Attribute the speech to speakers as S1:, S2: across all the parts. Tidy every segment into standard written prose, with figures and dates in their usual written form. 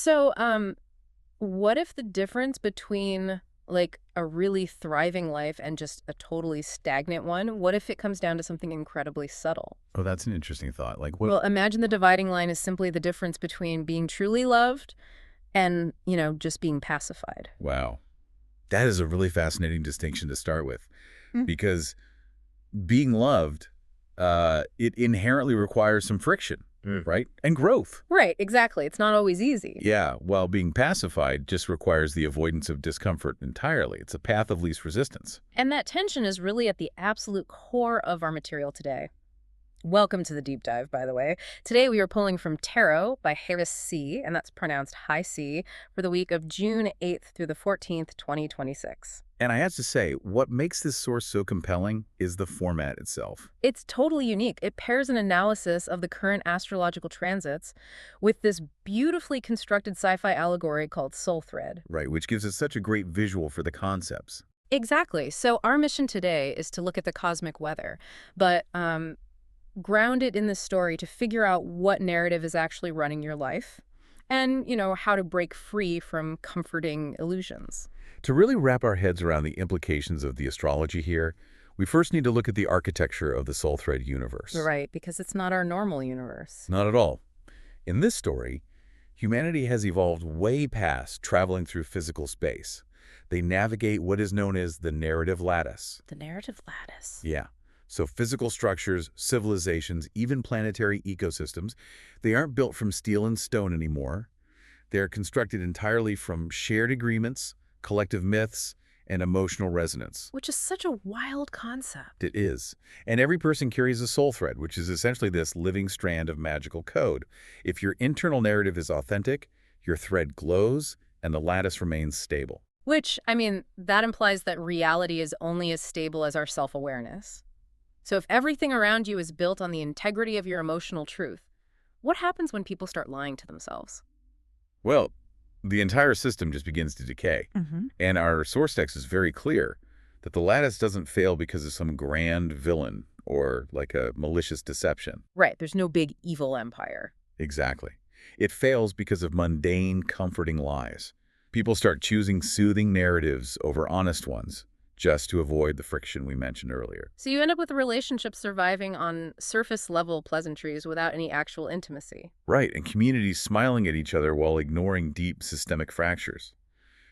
S1: So, what if the difference between like a really thriving life and just a totally stagnant one, what if it comes down to something incredibly subtle?
S2: Oh, that's an interesting thought. Like what?
S1: Well, imagine the dividing line is simply the difference between being truly loved and, just being pacified.
S2: Wow. That is a really fascinating distinction to start with
S1: Mm.
S2: because being loved, it inherently requires some friction, right? And growth.
S1: Right, exactly. It's not always easy.
S2: Yeah, while being pacified just requires the avoidance of discomfort entirely. It's a path of least resistance.
S1: And that tension is really at the absolute core of our material today. Welcome to the deep dive, by the way. Today we are pulling from Tarot by Harris C., and that's pronounced High C, for the week of June 8th through the 14th, 2026.
S2: And I have to say, what makes this source so compelling is the format itself.
S1: It's totally unique. It pairs an analysis of the current astrological transits with this beautifully constructed sci-fi allegory called SOULTHREAD.
S2: Right, which gives us such a great visual for the concepts.
S1: Exactly. So our mission today is to look at the cosmic weather, but ground it in the story to figure out what narrative is actually running your life and, how to break free from comforting illusions.
S2: To really wrap our heads around the implications of the astrology here, we first need to look at the architecture of the SoulThread universe.
S1: Right, because it's not our normal universe.
S2: Not at all. In this story, humanity has evolved way past traveling through physical space. They navigate what is known as the narrative lattice.
S1: The narrative lattice.
S2: Yeah. So physical structures, civilizations, even planetary ecosystems, they aren't built from steel and stone anymore. They're constructed entirely from shared agreements, collective myths, and emotional resonance.
S1: Which is such a wild concept.
S2: It is. And every person carries a soul thread, which is essentially this living strand of magical code. If your internal narrative is authentic, your thread glows, and the lattice remains stable.
S1: Which, that implies that reality is only as stable as our self-awareness. So if everything around you is built on the integrity of your emotional truth, what happens when people start lying to themselves?
S2: Well, the entire system just begins to decay. And our source text is very clear that the lattice doesn't fail because of some grand villain or like a malicious deception.
S1: Right, there's no big evil empire.
S2: Exactly. It fails because of mundane, comforting lies. People start choosing soothing narratives over honest ones just to avoid the friction we mentioned earlier.
S1: So you end up with relationships surviving on surface-level pleasantries without any actual intimacy.
S2: Right, and communities smiling at each other while ignoring deep systemic fractures.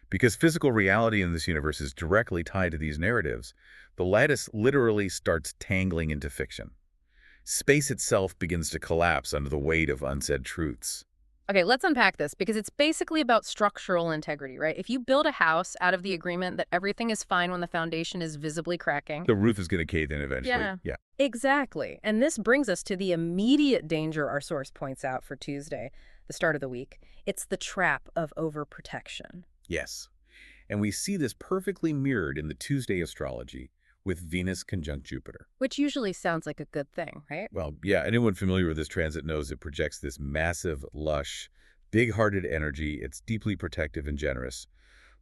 S2: Because physical reality in this universe is directly tied to these narratives, the lattice literally starts tangling into fiction. Space itself begins to collapse under the weight of unsaid truths.
S1: Okay, let's unpack this because it's basically about structural integrity, right? If you build a house out of the agreement that everything is fine when the foundation is visibly cracking.
S2: The roof is going to cave in eventually.
S1: Yeah. Exactly. And this brings us to the immediate danger our source points out for Tuesday, the start of the week. It's the trap of overprotection.
S2: Yes. And we see this perfectly mirrored in the Tuesday astrology with Venus conjunct Jupiter.
S1: Which usually sounds like a good thing, right?
S2: Well, yeah, anyone familiar with this transit knows it projects this massive, lush, big-hearted energy. It's deeply protective and generous.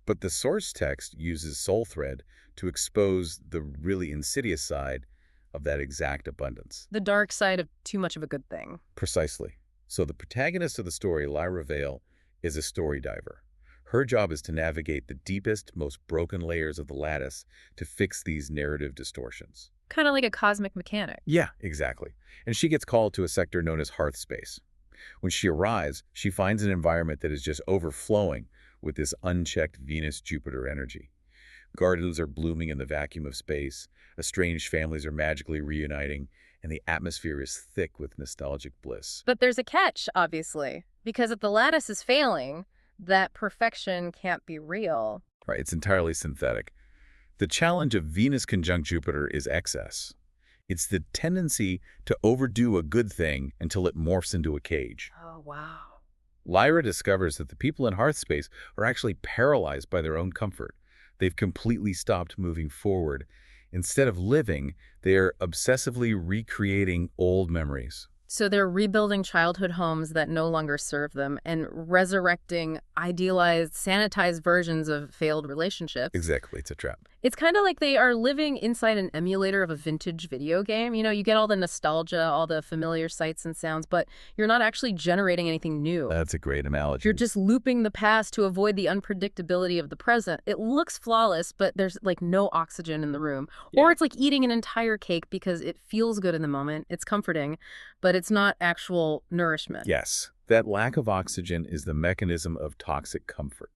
S2: But the source text uses SoulThread to expose the really insidious side of that exact abundance.
S1: The dark side of too much of a good thing.
S2: Precisely. So the protagonist of the story, Lyra Vale, is a story diver. Her job is to navigate the deepest, most broken layers of the lattice to fix these narrative distortions.
S1: Kind of like a cosmic mechanic.
S2: Yeah, exactly. And she gets called to a sector known as hearth space. When she arrives, she finds an environment that is just overflowing with this unchecked Venus-Jupiter energy. Gardens are blooming in the vacuum of space, estranged families are magically reuniting, and the atmosphere is thick with nostalgic bliss.
S1: But there's a catch, obviously, because if the lattice is failing, that perfection can't be real.
S2: Right, it's entirely synthetic. The challenge of Venus conjunct Jupiter is excess. It's the tendency to overdo a good thing until it morphs into a cage.
S1: Oh, wow.
S2: Lyra discovers that the people in hearth space are actually paralyzed by their own comfort. They've completely stopped moving forward. Instead of living, they are obsessively recreating old memories.
S1: So they're rebuilding childhood homes that no longer serve them and resurrecting idealized, sanitized versions of failed relationships.
S2: Exactly, it's a trap.
S1: It's kind of like they are living inside an emulator of a vintage video game. You know, you get all the nostalgia, all the familiar sights and sounds, but you're not actually generating anything new.
S2: That's a great
S1: You're
S2: analogy.
S1: just looping the past to avoid the unpredictability of the present. It looks flawless, but there's like no oxygen in the room. Or
S2: Yeah.
S1: it's like eating an entire cake because it feels good in the moment. It's comforting, but it's not actual nourishment.
S2: Yes, that lack of oxygen is the mechanism of toxic comfort.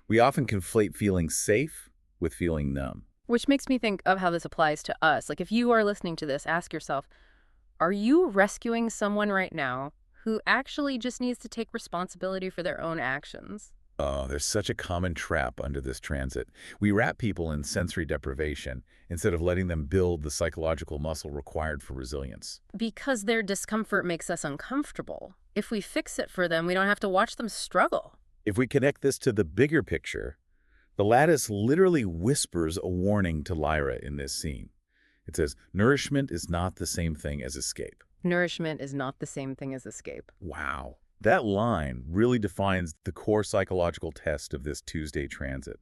S2: We often conflate feeling safe with feeling numb.
S1: Which makes me think of how this applies to us. Like if you are listening to this, ask yourself, are you rescuing someone right now who actually just needs to take responsibility for their own actions?
S2: Oh, there's such a common trap under this transit. We wrap people in sensory deprivation instead of letting them build the psychological muscle required for resilience.
S1: Because their discomfort makes us uncomfortable. If we fix it for them, we don't have to watch them struggle.
S2: If we connect this to the bigger picture, the lattice literally whispers a warning to Lyra in this scene. It says, nourishment is not the same thing as escape.
S1: Nourishment is not the same thing as escape.
S2: Wow. That line really defines the core psychological test of this Tuesday transit.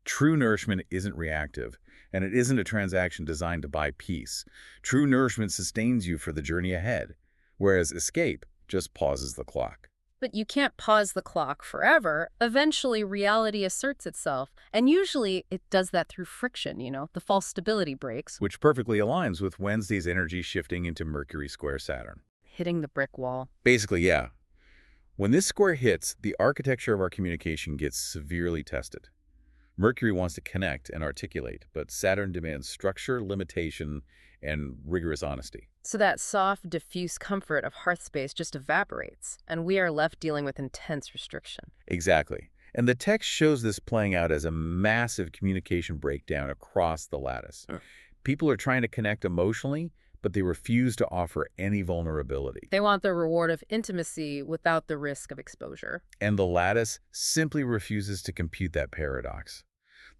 S2: True nourishment isn't reactive, and it isn't a transaction designed to buy peace. True nourishment sustains you for the journey ahead, whereas escape just pauses the clock.
S1: But you can't pause the clock forever. Eventually, reality asserts itself. And usually, it does that through friction, you know, the false stability breaks,
S2: Which perfectly aligns with Wednesday's energy shifting into Mercury square Saturn.
S1: hitting the brick wall.
S2: Basically, yeah. When this square hits, the architecture of our communication gets severely tested. Mercury wants to connect and articulate, but Saturn demands structure, limitation, and rigorous honesty.
S1: So that soft, diffuse comfort of hearth space just evaporates, and we are left dealing with intense restriction.
S2: Exactly. And the text shows this playing out as a massive communication breakdown across the lattice. People are trying to connect emotionally, but they refuse to offer any vulnerability.
S1: They want the reward of intimacy without the risk of exposure.
S2: And the lattice simply refuses to compute that paradox.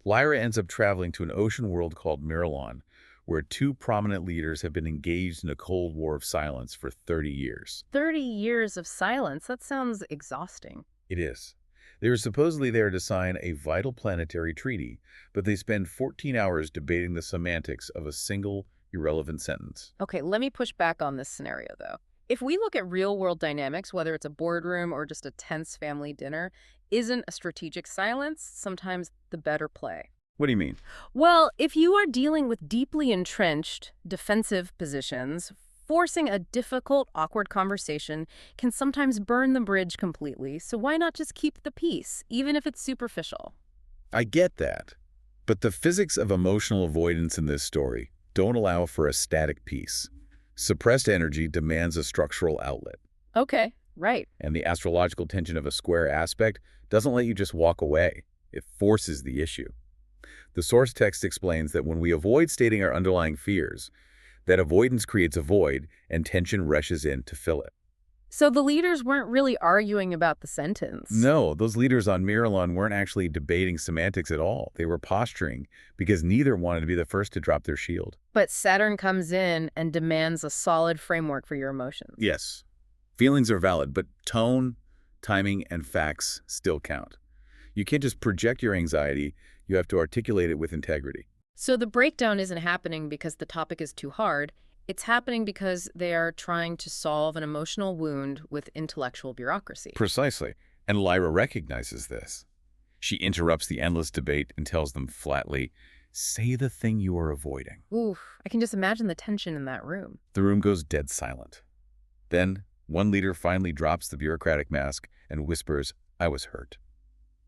S2: Lyra ends up traveling to an ocean world called Miralon, where two prominent leaders have been engaged in a Cold War of silence for 30 years.
S1: 30 years of silence? That sounds exhausting.
S2: It is. They are supposedly there to sign a vital planetary treaty, but they spend 14 hours debating the semantics of a single, irrelevant sentence.
S1: Okay, let me push back on this scenario, though. If we look at real-world dynamics, whether it's a boardroom or just a tense family dinner, isn't a strategic silence sometimes the better play?
S2: What do you mean?
S1: Well, if you are dealing with deeply entrenched defensive positions, forcing a difficult, awkward conversation can sometimes burn the bridge completely, so why not just keep the peace, even if it's superficial?
S2: I get that. But the physics of emotional avoidance in this story don't allow for a static peace. Suppressed energy demands a structural outlet,
S1: Okay, right.
S2: and the astrological tension of a square aspect doesn't let you just walk away. It forces the issue. The source text explains that when we avoid stating our underlying fears, that avoidance creates a void and tension rushes in to fill it.
S1: So the leaders weren't really arguing about the sentence.
S2: No, those leaders on Miralon weren't actually debating semantics at all. They were posturing because neither wanted to be the first to drop their shield.
S1: But Saturn comes in and demands a solid framework for your emotions.
S2: Yes, feelings are valid, but tone, timing, and facts still count. You can't just project your anxiety, you have to articulate it with integrity.
S1: So the breakdown isn't happening because the topic is too hard. It's happening because they are trying to solve an emotional wound with intellectual bureaucracy.
S2: Precisely. And Lyra recognizes this. She interrupts the endless debate and tells them flatly, say the thing you are avoiding.
S1: Oof, I can just imagine the tension in that room.
S2: The room goes dead silent. Then, one leader finally drops the bureaucratic mask and whispers, I was hurt.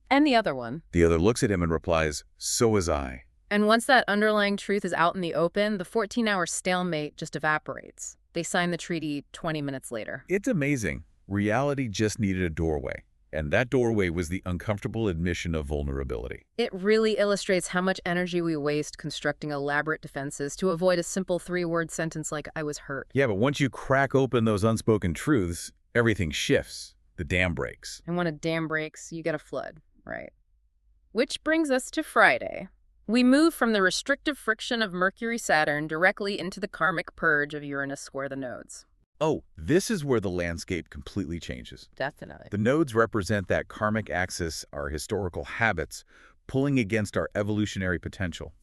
S1: And the other one.
S2: The other looks at him and replies, so was I.
S1: And once that underlying truth is out in the open, the 14-hour stalemate just evaporates. They sign the treaty 20 minutes later.
S2: It's amazing. Reality just needed a doorway. And that doorway was the uncomfortable admission of vulnerability.
S1: It really illustrates how much energy we waste constructing elaborate defenses to avoid a simple 3-word sentence like, I was hurt.
S2: Yeah, but once you crack open those unspoken truths, everything shifts. The dam breaks.
S1: And when a dam breaks, you get a flood, right? Which brings us to Friday. We move from the restrictive friction of Mercury-Saturn directly into the karmic purge of Uranus square the nodes.
S2: Oh, this is where the landscape completely changes.
S1: Definitely.
S2: The nodes represent that karmic axis, our historical habits, pulling against our evolutionary potential.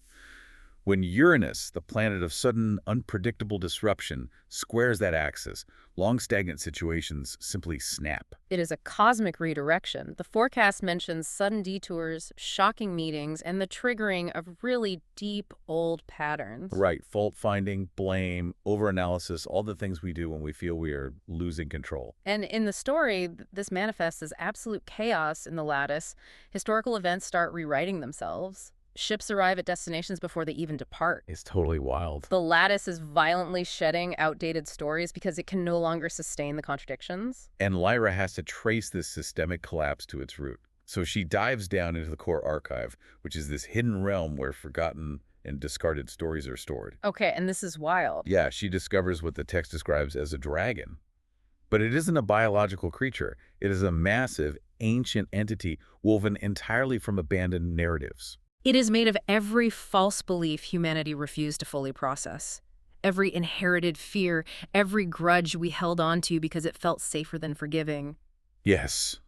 S2: When Uranus, the planet of sudden, unpredictable disruption, squares that axis, long stagnant situations simply snap.
S1: It is a cosmic redirection. The forecast mentions sudden detours, shocking meetings, and the triggering of really deep, old patterns.
S2: Right, fault finding, blame, overanalysis, all the things we do when we feel we are losing control.
S1: And in the story, this manifests as absolute chaos in the lattice. Historical events start rewriting themselves. Ships arrive at destinations before they even depart.
S2: It's totally wild.
S1: The lattice is violently shedding outdated stories because it can no longer sustain the contradictions.
S2: And Lyra has to trace this systemic collapse to its root. So she dives down into the core archive, which is this hidden realm where forgotten and discarded stories are stored.
S1: Okay, and this is wild.
S2: Yeah, she discovers what the text describes as a dragon. But it isn't a biological creature. It is a massive, ancient entity woven entirely from abandoned narratives.
S1: It is made of every false belief humanity refused to fully process. Every inherited fear, every grudge we held on to because it felt safer than forgiving.
S2: Yes.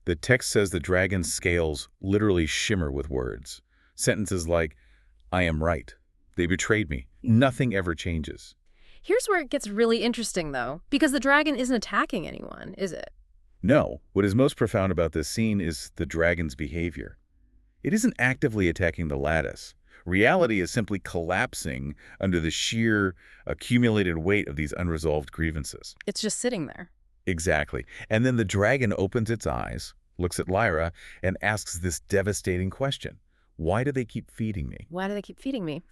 S2: The text says the dragon's scales literally shimmer with words. Sentences like, I am right. They betrayed me. Nothing ever changes.
S1: Here's where it gets really interesting, though, because the dragon isn't attacking anyone, is it?
S2: No, what is most profound about this scene is the dragon's behavior. It isn't actively attacking the lattice. Reality is simply collapsing under the sheer accumulated weight of these unresolved grievances.
S1: It's just sitting there.
S2: Exactly. And then the dragon opens its eyes, looks at Lyra, and asks this devastating question. Why do they keep feeding me?
S1: Why do they keep feeding me?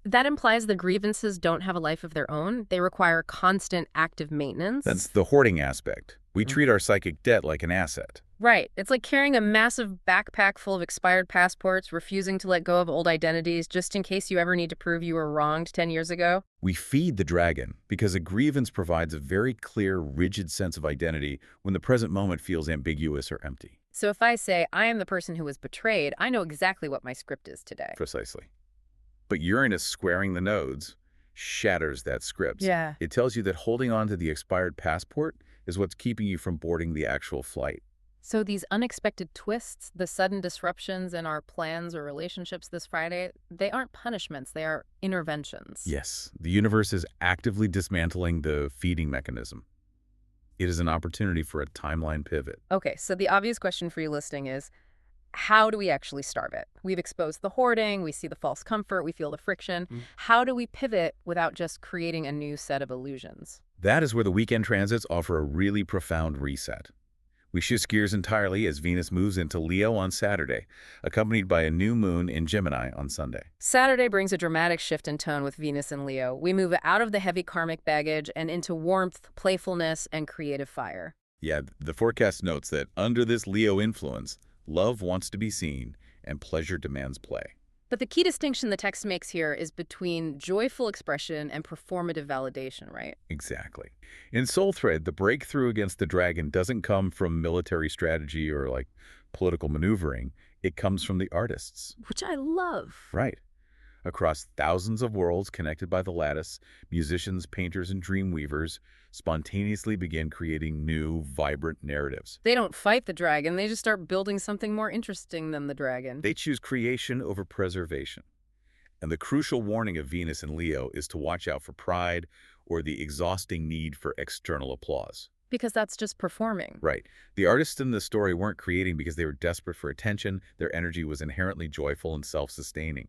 S1: That implies the grievances don't have a life of their own. They require constant active maintenance.
S2: That's the hoarding aspect. We treat our psychic debt like an asset.
S1: Right. It's like carrying a massive backpack full of expired passports, refusing to let go of old identities just in case you ever need to prove you were wronged 10 years ago.
S2: We feed the dragon because a grievance provides a very clear, rigid sense of identity when the present moment feels ambiguous or empty.
S1: So if I say, I am the person who was betrayed, I know exactly what my script is today.
S2: Precisely. But Uranus squaring the nodes shatters that script.
S1: Yeah.
S2: It tells you that holding on to the expired passport is what's keeping you from boarding the actual flight.
S1: So these unexpected twists, the sudden disruptions in our plans or relationships this Friday, they aren't punishments, they are interventions.
S2: Yes, the universe is actively dismantling the feeding mechanism. It is an opportunity for a timeline pivot.
S1: Okay, so the obvious question for you listening is, how do we actually starve it? We've exposed the hoarding, we see the false comfort, we feel the friction. How do we pivot without just creating a new set of illusions?
S2: That is where the weekend transits offer a really profound reset. We shift gears entirely as Venus moves into Leo on Saturday, accompanied by a new moon in Gemini on Sunday.
S1: Saturday brings a dramatic shift in tone with Venus and Leo. We move out of the heavy karmic baggage and into warmth, playfulness, and creative fire.
S2: Yeah, the forecast notes that under this Leo influence, love wants to be seen and pleasure demands play.
S1: But the key distinction the text makes here is between joyful expression and performative validation, right?
S2: Exactly. In SOULTHREAD, the breakthrough against the dragon doesn't come from military strategy or political maneuvering. It comes from the artists.
S1: Which I love.
S2: Right. Across thousands of worlds connected by the lattice, musicians, painters, and dreamweavers spontaneously begin creating new, vibrant narratives.
S1: They don't fight the dragon, they just start building something more interesting than the dragon.
S2: They choose creation over preservation. And the crucial warning of Venus and Leo is to watch out for pride or the exhausting need for external applause.
S1: Because that's just performing.
S2: Right. The artists in the story weren't creating because they were desperate for attention. Their energy was inherently joyful and self-sustaining.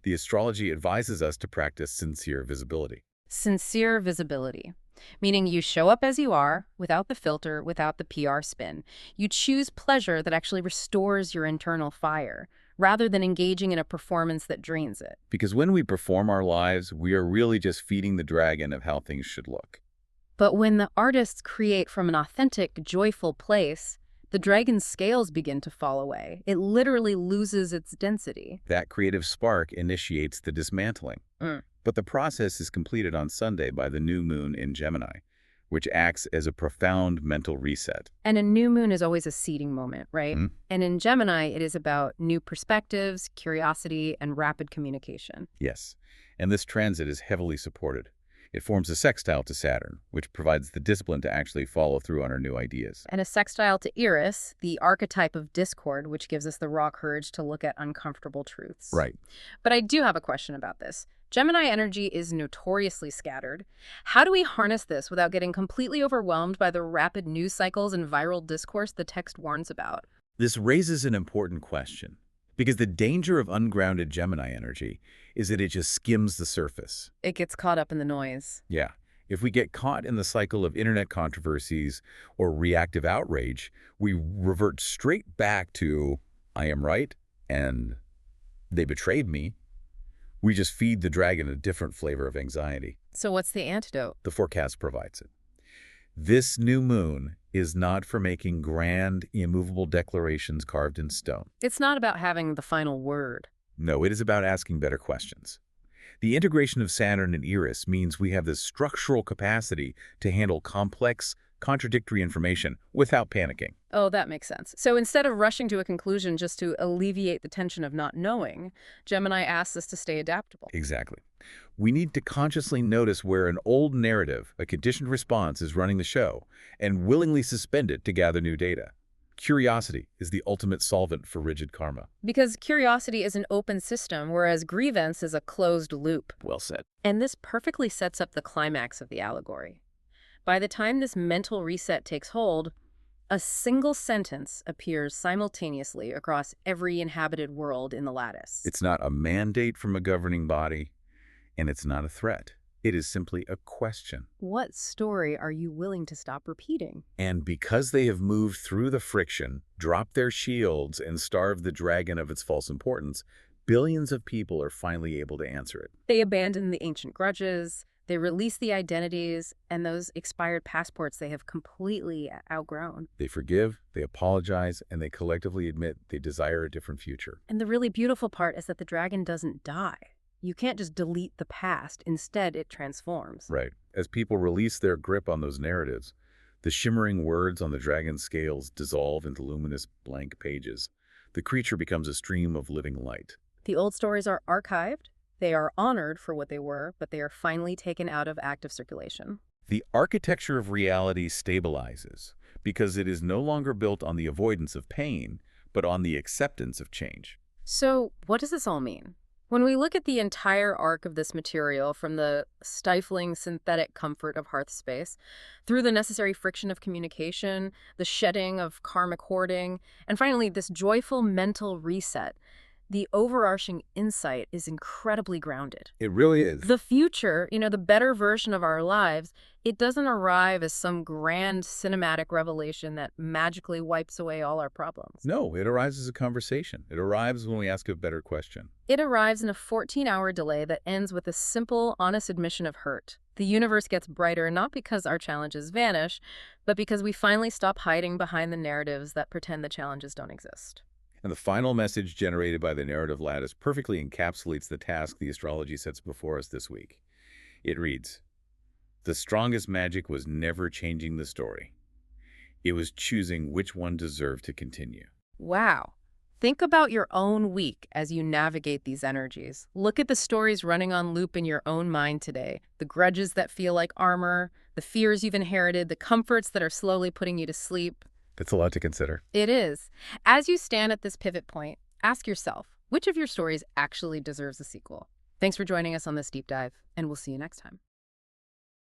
S2: The astrology advises us to practice sincere visibility.
S1: Sincere visibility, meaning you show up as you are, without the filter, without the PR spin. You choose pleasure that actually restores your internal fire, rather than engaging in a performance that drains it.
S2: Because when we perform our lives, we are really just feeding the dragon of how things should look.
S1: But when the artists create from an authentic, joyful place, the dragon's scales begin to fall away. It literally loses its density.
S2: That creative spark initiates the dismantling. But the process is completed on Sunday by the new moon in Gemini, which acts as a profound mental reset.
S1: And a new moon is always a seeding moment, right? And in Gemini, it is about new perspectives, curiosity, and rapid communication.
S2: Yes, and this transit is heavily supported. It forms a sextile to Saturn, which provides the discipline to actually follow through on our new ideas.
S1: And a sextile to Eris, the archetype of discord, which gives us the raw courage to look at uncomfortable truths.
S2: Right.
S1: But I do have a question about this. Gemini energy is notoriously scattered. How do we harness this without getting completely overwhelmed by the rapid news cycles and viral discourse the text warns about?
S2: This raises an important question, because the danger of ungrounded Gemini energy is that it just skims the surface.
S1: It gets caught up in the noise.
S2: Yeah. If we get caught in the cycle of internet controversies or reactive outrage, we revert straight back to, I am right, and they betrayed me. We just feed the dragon a different flavor of anxiety.
S1: So what's the antidote?
S2: The forecast provides it. This new moon is not for making grand, immovable declarations carved in stone.
S1: It's not about having the final word.
S2: No, it is about asking better questions. The integration of Saturn and Eris means we have the structural capacity to handle complex, contradictory information without panicking.
S1: Oh, that makes sense. So instead of rushing to a conclusion just to alleviate the tension of not knowing, Gemini asks us to stay adaptable.
S2: Exactly. We need to consciously notice where an old narrative, a conditioned response, is running the show, and willingly suspend it to gather new data. Curiosity is the ultimate solvent for rigid karma.
S1: Because curiosity is an open system, whereas grievance is a closed loop.
S2: Well said.
S1: And this perfectly sets up the climax of the allegory. By the time this mental reset takes hold, a single sentence appears simultaneously across every inhabited world in the lattice.
S2: It's not a mandate from a governing body, and it's not a threat. It is simply a question.
S1: What story are you willing to stop repeating?
S2: And because they have moved through the friction, dropped their shields, and starved the dragon of its false importance, billions of people are finally able to answer it.
S1: They abandon the ancient grudges, they release the identities, and those expired passports they have completely outgrown.
S2: They forgive, they apologize, and they collectively admit they desire a different future.
S1: And the really beautiful part is that the dragon doesn't die. You can't just delete the past. Instead, it transforms.
S2: Right. As people release their grip on those narratives, the shimmering words on the dragon's scales dissolve into luminous blank pages. The creature becomes a stream of living light.
S1: The old stories are archived. They are honored for what they were, but they are finally taken out of active circulation.
S2: The architecture of reality stabilizes because it is no longer built on the avoidance of pain, but on the acceptance of change.
S1: So, what does this all mean? When we look at the entire arc of this material, from the stifling synthetic comfort of hearth space, through the necessary friction of communication, the shedding of karmic hoarding, and finally this joyful mental reset, the overarching insight is incredibly grounded.
S2: It really is.
S1: The future, the better version of our lives, it doesn't arrive as some grand cinematic revelation that magically wipes away all our problems.
S2: No, it arrives as a conversation. It arrives when we ask a better question.
S1: It arrives in a 14-hour delay that ends with a simple, honest admission of hurt. The universe gets brighter not because our challenges vanish, but because we finally stop hiding behind the narratives that pretend the challenges don't exist.
S2: And the final message generated by the narrative lattice perfectly encapsulates the task the astrology sets before us this week. It reads, "The strongest magic was never changing the story. It was choosing which one deserved to continue."
S1: Wow. Think about your own week as you navigate these energies. Look at the stories running on loop in your own mind today. The grudges that feel like armor, the fears you've inherited, the comforts that are slowly putting you to sleep.
S2: That's a lot to consider.
S1: It is. As you stand at this pivot point, ask yourself, which of your stories actually deserves a sequel? Thanks for joining us on this deep dive, and we'll see you next time.